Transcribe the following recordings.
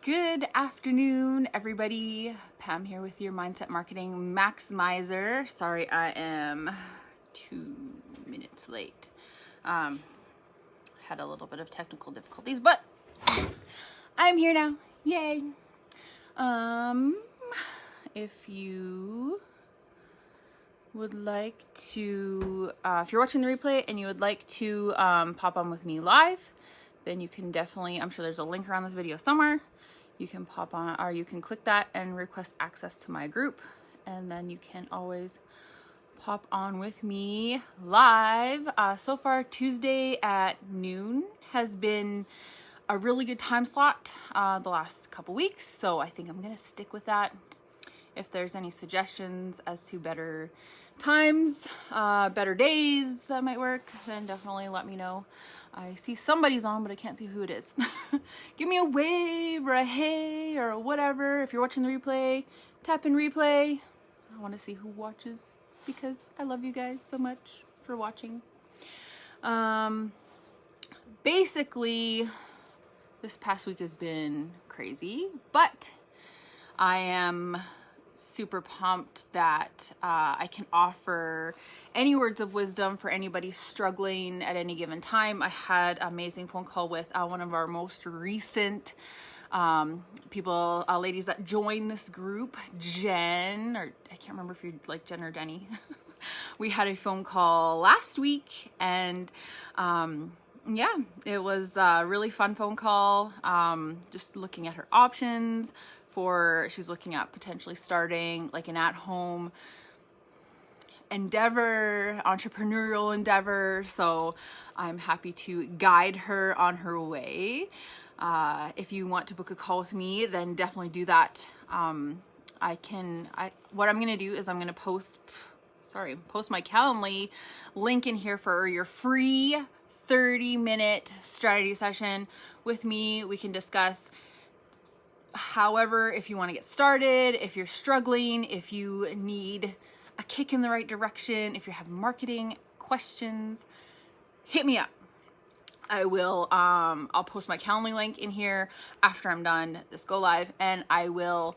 Good afternoon, everybody. Pam here with your Mindset Marketing Maximizer. Sorry, I am 2 minutes late. Had a little bit of technical difficulties, but I'm here now. Yay. If you would like to, if you're watching the replay and you would like to pop on with me live, then you can definitely, I'm sure there's a link around this video somewhere. You can pop on, or you can click that and request access to my group. And then you can always pop on with me live. So far, Tuesday at noon has been a really good time slot the last couple weeks. So I think I'm going to stick with that. If there's any suggestions as to better times, better days that might work, then definitely let me know. I see somebody's on, but I can't see who it is. Give me a wave or a hey or whatever. If you're watching the replay, tap in replay. I want to see who watches because I love you guys so much for watching. Basically, this past week has been crazy, but I am super pumped that I can offer any words of wisdom for anybody struggling at any given time. I had an amazing phone call with one of our most recent people, ladies that joined this group, Jen, or I can't remember if you're like Jen or Jenny. We had a phone call last week, and yeah, it was a really fun phone call, just looking at her options. She's looking at potentially starting like an at-home endeavor, entrepreneurial endeavor. So I'm happy to guide her on her way. If you want to book a call with me, then definitely do that. What I'm going to do is I'm going to post my Calendly link in here for your free 30-minute strategy session with me. We can discuss however, if you want to get started, if you're struggling, if you need a kick in the right direction, if you have marketing questions, hit me up. I will, I'll post my Calendly link in here after I'm done this go live, and I will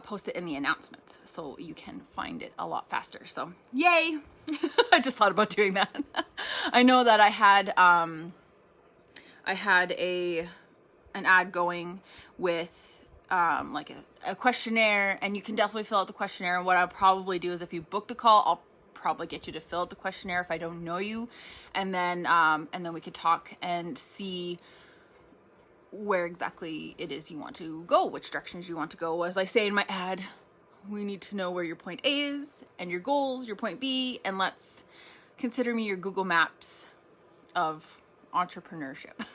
post it in the announcements so you can find it a lot faster. So yay. I just thought about doing that. I know that I had an ad going with like a questionnaire, and you can definitely fill out the questionnaire. And what I'll probably do is if you book the call, I'll probably get you to fill out the questionnaire if I don't know you, and then we could talk and see where exactly it is you want to go, which directions you want to go. As I say in my ad, we need to know where your point A is and your goals, your point B, and let's consider me your Google Maps of entrepreneurship.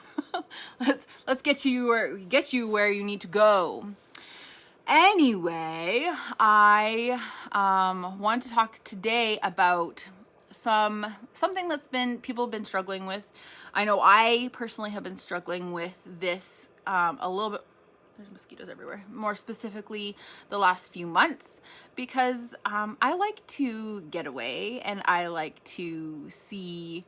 let's get you where you need to go. Anyway, I want to talk today about something that's people have been struggling with. I know I personally have been struggling with this a little bit. There's mosquitoes everywhere. More specifically, the last few months, because I like to get away and I like to see.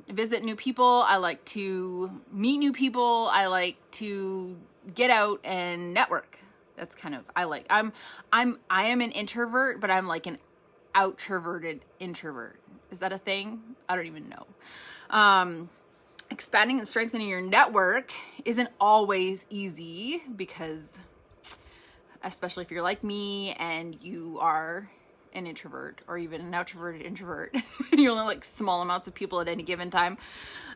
Visit new people. I like to meet new people. I like to get out and network. That's kind of, I am an introvert, but I'm like an outroverted introvert. Is that a thing? I don't even know. Expanding and strengthening your network isn't always easy because, especially if you're like me and you are an introvert or even an outroverted introvert, you only like small amounts of people at any given time.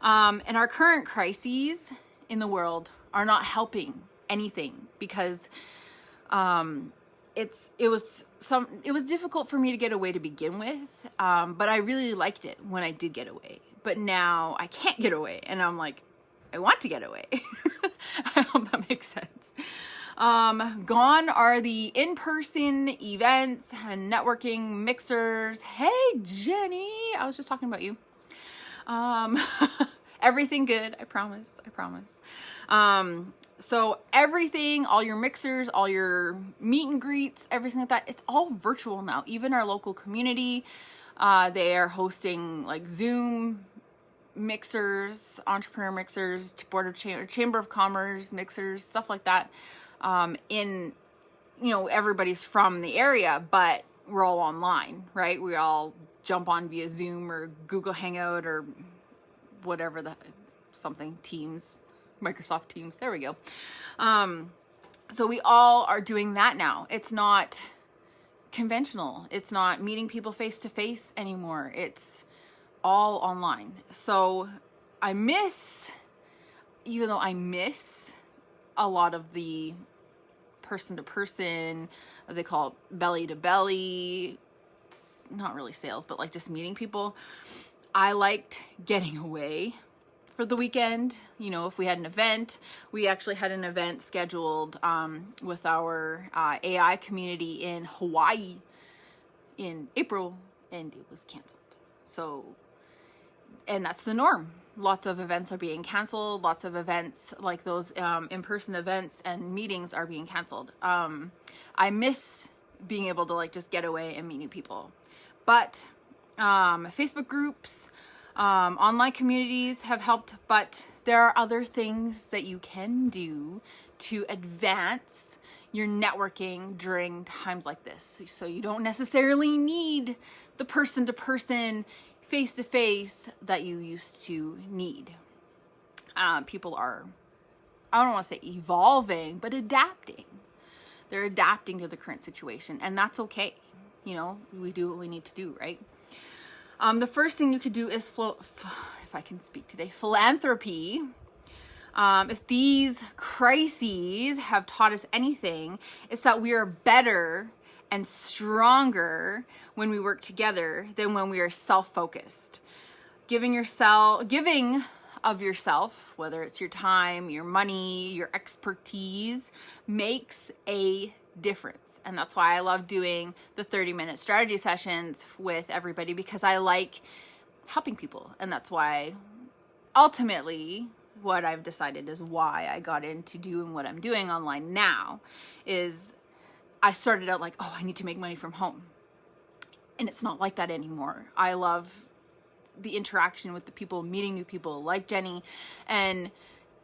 And our current crises in the world are not helping anything because it was difficult for me to get away to begin with, but I really liked it when I did get away. But now I can't get away, and I'm like, I want to get away. I hope that makes sense. Gone are the in-person events and networking mixers. Hey, Jenny, I was just talking about you. Everything good, I promise. So everything, all your mixers, all your meet and greets, everything like that, it's all virtual now. Even our local community, they are hosting like Zoom mixers, entrepreneur mixers, board of chamber of commerce mixers, stuff like that. In, everybody's from the area, but we're all online, right? We all jump on via Zoom or Google Hangout or whatever Teams, Microsoft Teams. There we go. So we all are doing that now. It's not conventional. It's not meeting people face to face anymore. It's all online. So even though I miss a lot of the person to person, they call it belly to belly. It's not really sales, but like just meeting people. I liked getting away for the weekend. If we had an event, we actually had an event scheduled with our AI community in Hawaii in April, and it was canceled. And that's the norm. Lots of events are being canceled. Lots of events like those in-person events and meetings are being canceled. I miss being able to like just get away and meet new people. But Facebook groups, online communities have helped, but there are other things that you can do to advance your networking during times like this. So you don't necessarily need the person-to-person, face-to-face that you used to need. People are, I don't want to say evolving, but adapting. They're adapting to the current situation, and that's okay. We do what we need to do, right? The first thing you could do is, if I can speak today, philanthropy. If these crises have taught us anything, it's that we are better and stronger when we work together than when we are self-focused. Giving of yourself, whether it's your time, your money, your expertise, makes a difference. And that's why I love doing the 30-minute strategy sessions with everybody, because I like helping people. And that's why ultimately what I've decided is why I got into doing what I'm doing online now is I started out like, I need to make money from home. And it's not like that anymore. I love the interaction with the people, meeting new people like Jenny, and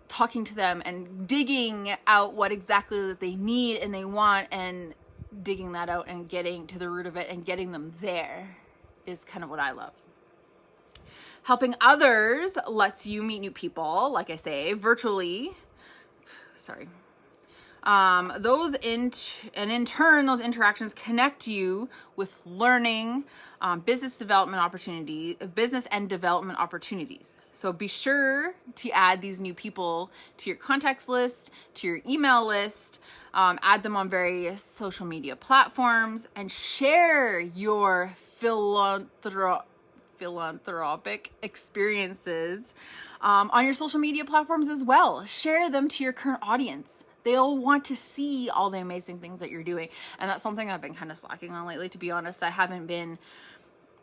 talking to them and digging out what exactly that they need and they want, and digging that out and getting to the root of it and getting them there is kind of what I love. Helping others lets you meet new people, like I say, virtually. Sorry. In turn, those interactions connect you with learning, business and development opportunities. So be sure to add these new people to your contacts list, to your email list, add them on various social media platforms, and share your philanthropic experiences on your social media platforms as well. Share them to your current audience. They'll want to see all the amazing things that you're doing. And that's something I've been kind of slacking on lately, to be honest. I haven't been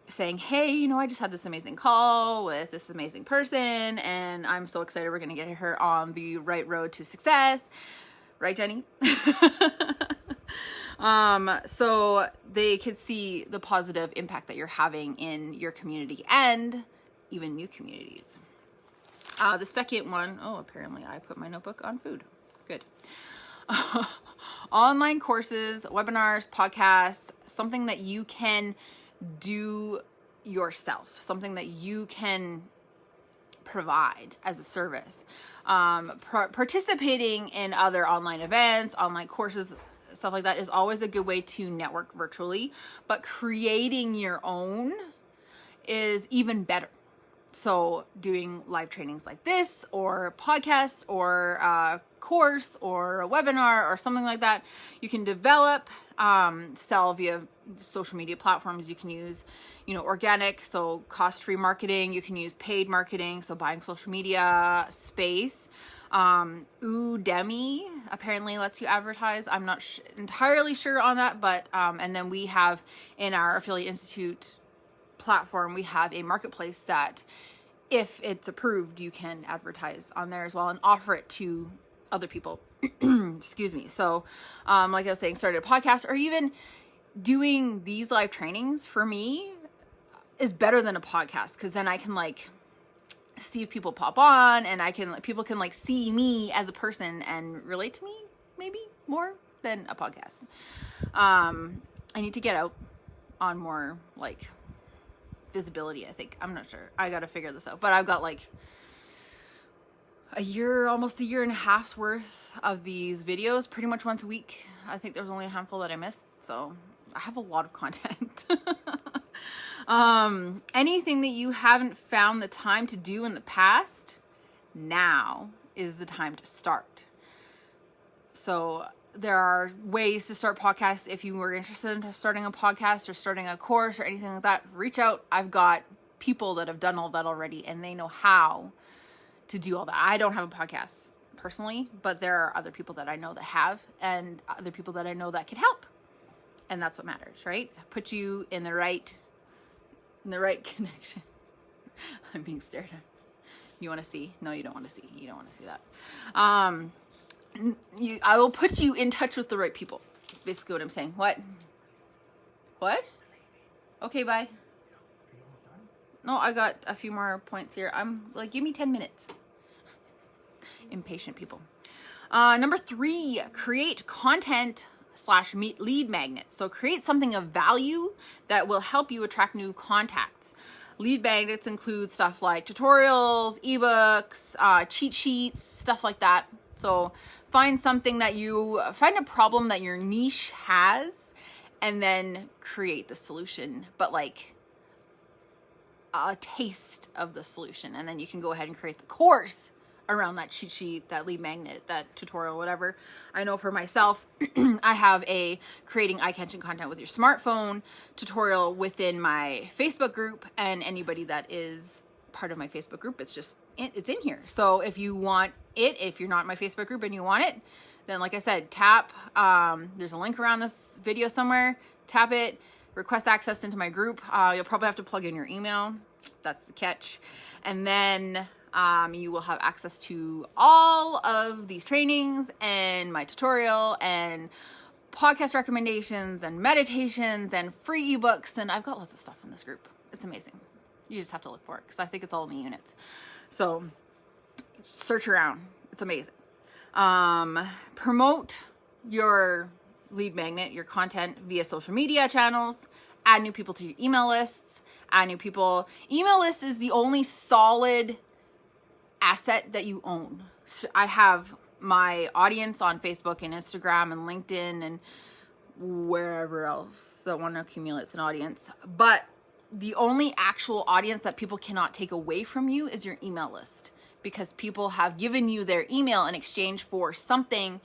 saying, hey, I just had this amazing call with this amazing person, and I'm so excited we're going to get her on the right road to success. Right, Jenny? So they could see the positive impact that you're having in your community and even new communities. The second one, apparently I put my notebook on food. Good. Online courses, webinars, podcasts, something that you can do yourself, something that you can provide as a service. Participating in other online events, online courses, stuff like that is always a good way to network virtually, but creating your own is even better. So doing live trainings like this, or podcasts, or a course, or a webinar, or something like that, you can develop, sell via social media platforms. You can use, organic, so cost-free marketing. You can use paid marketing, so buying social media space. Udemy apparently lets you advertise. I'm not entirely sure on that, but and then we have in our Affiliate Institute platform, we have a marketplace that if it's approved, you can advertise on there as well and offer it to other people. Excuse me. So like I was saying, started a podcast, or even doing these live trainings for me is better than a podcast, because then I can see if people pop on, and people can like see me as a person and relate to me maybe more than a podcast. I need to get out on more like visibility, I think. I'm not sure. I got to figure this out. But I've got like almost a year and a half's worth of these videos pretty much once a week. I think there's only a handful that I missed. So I have a lot of content. Anything that you haven't found the time to do in the past, now is the time to start. So there are ways to start podcasts. If you were interested in starting a podcast or starting a course or anything like that, reach out. I've got people that have done all that already, and they know how to do all that. I don't have a podcast personally, but there are other people that I know that have, and other people that I know that could help. And that's what matters, right? Put you in the right connection. I'm being stared at. You want to see? No, you don't want to see. You don't want to see that. I will put you in touch with the right people. That's basically what I'm saying. What? Okay, bye. No, I got a few more points here. I'm like, give me 10 minutes. Impatient people. Number 3, create content / meet lead magnets. So create something of value that will help you attract new contacts. Lead magnets include stuff like tutorials, ebooks, cheat sheets, stuff like that. So find a problem that your niche has, and then create the solution, but like a taste of the solution. And then you can go ahead and create the course around that cheat sheet, that lead magnet, that tutorial, whatever. I know for myself, I have a creating eye-catching content with your smartphone tutorial within my Facebook group, and anybody that is part of my Facebook group, it's in here. So if you want it, if you're not in my Facebook group and you want it, then like I said, tap, there's a link around this video somewhere, tap it, request access into my group. You'll probably have to plug in your email. That's the catch. And then you will have access to all of these trainings and my tutorial and podcast recommendations and meditations and free ebooks. And I've got lots of stuff in this group. It's amazing. You just have to look for it because I think it's all in the units. So search around. It's amazing. Promote your lead magnet, your content via social media channels. Add new people to your email lists. Add new people. Email list is the only solid asset that you own. So I have my audience on Facebook and Instagram and LinkedIn and wherever else that want to accumulate an audience. But the only actual audience that people cannot take away from you is your email list, because people have given you their email in exchange for something.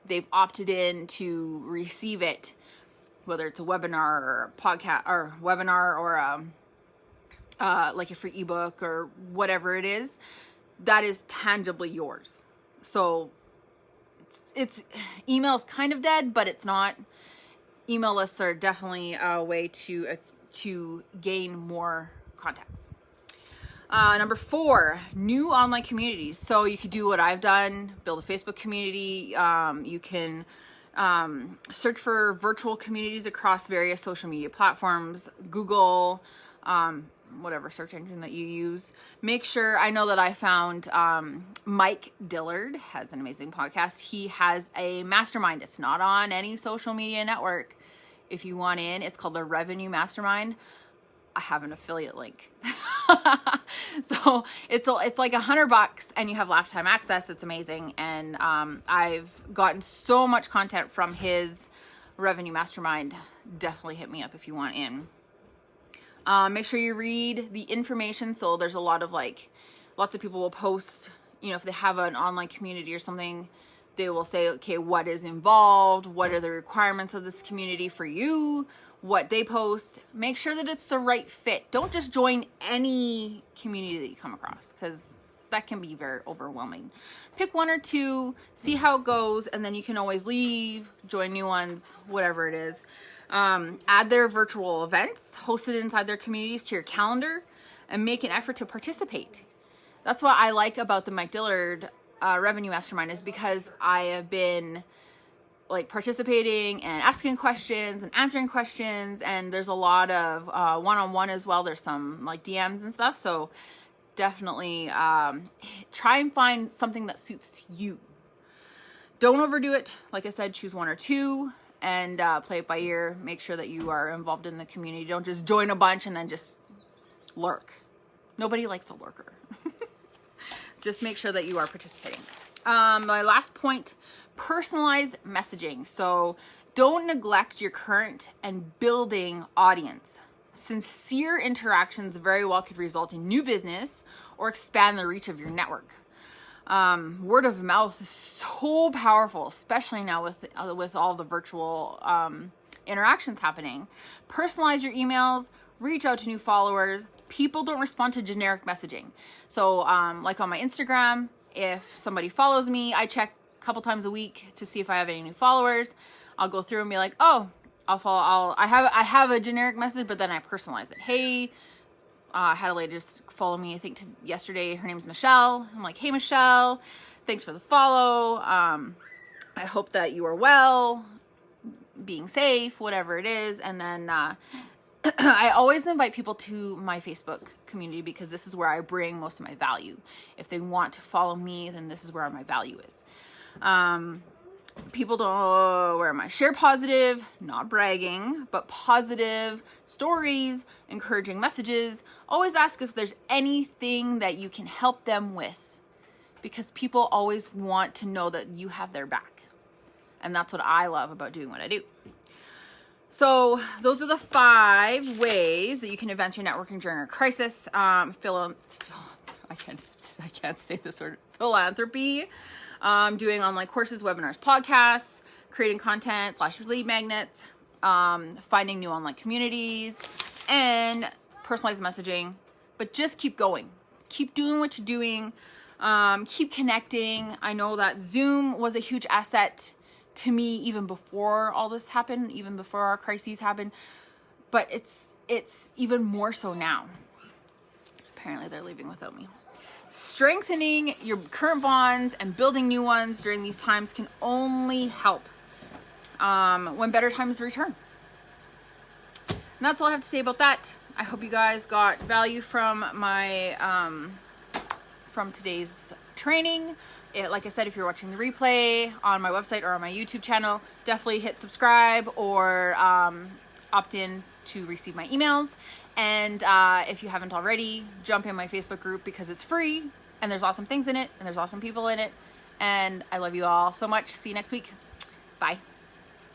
They've opted in to receive it, whether it's a webinar or a podcast or webinar or like a free ebook or whatever it is, that is tangibly yours. So it's email's kind of dead, but it's not. Email lists are definitely a way to gain more contacts. Number 4, new online communities. So you could do what I've done, build a Facebook community. You can search for virtual communities across various social media platforms, Google, whatever search engine that you use. Make sure, I know that I found Mike Dillard has an amazing podcast. He has a mastermind. It's not on any social media network. If you want in, it's called the Revenue Mastermind. I have an affiliate link. So it's like $100 and you have lifetime access. It's amazing. And I've gotten so much content from his Revenue Mastermind. Definitely hit me up if you want in. Make sure you read the information. So there's a lot of lots of people will post, if they have an online community or something, they will say, okay, what is involved? What are the requirements of this community for you? What they post. Make sure that it's the right fit. Don't just join any community that you come across, because that can be very overwhelming. Pick 1 or 2, see how it goes, and then you can always leave, join new ones, whatever it is. Add their virtual events hosted inside their communities to your calendar and make an effort to participate. That's what I like about the Mike Dillard Revenue Mastermind, is because I have been participating and asking questions and answering questions, and there's a lot of one-on-one as well. There's some DMs and stuff. So definitely try and find something that suits you. Don't overdo it. Like I said, choose one or two and play it by ear. Make sure that you are involved in the community. Don't just join a bunch and then just lurk. Nobody likes a lurker. Just make sure that you are participating. My last point, personalized messaging. So don't neglect your current and building audience. Sincere interactions very well could result in new business or expand the reach of your network. Word of mouth is so powerful, especially now with all the virtual interactions happening. Personalize your emails, reach out to new followers. People don't respond to generic messaging. So like on my Instagram, if somebody follows me, I check a couple times a week to see if I have any new followers. I'll go through and be like, oh, I have a generic message, but then I personalize it. Hey, I had a lady just follow me, I think yesterday. Her name's Michelle. I'm like, hey, Michelle, thanks for the follow. I hope that you are well, being safe, whatever it is. And then I always invite people to my Facebook community because this is where I bring most of my value. If they want to follow me, then this is where my value is. People don't, where am I? Share positive, not bragging, but positive stories, encouraging messages. Always ask if there's anything that you can help them with, because people always want to know that you have their back. And that's what I love about doing what I do. So those are the 5 ways that you can advance your networking during a crisis. I can't say this word. Philanthropy. Doing online courses, webinars, podcasts, creating content / lead magnets, finding new online communities, and personalized messaging. But just keep going. Keep doing what you're doing. Keep connecting. I know that Zoom was a huge asset to me even before all this happened, even before our crises happened. But it's even more so now. Apparently they're leaving without me. Strengthening your current bonds and building new ones during these times can only help when better times return. And that's all I have to say about that. I hope you guys got value from my from today's training. Like I said, if you're watching the replay on my website or on my YouTube channel, definitely hit subscribe or opt in to receive my emails. And if you haven't already, jump in my Facebook group because it's free and there's awesome things in it and there's awesome people in it. And I love you all so much. See you next week. Bye.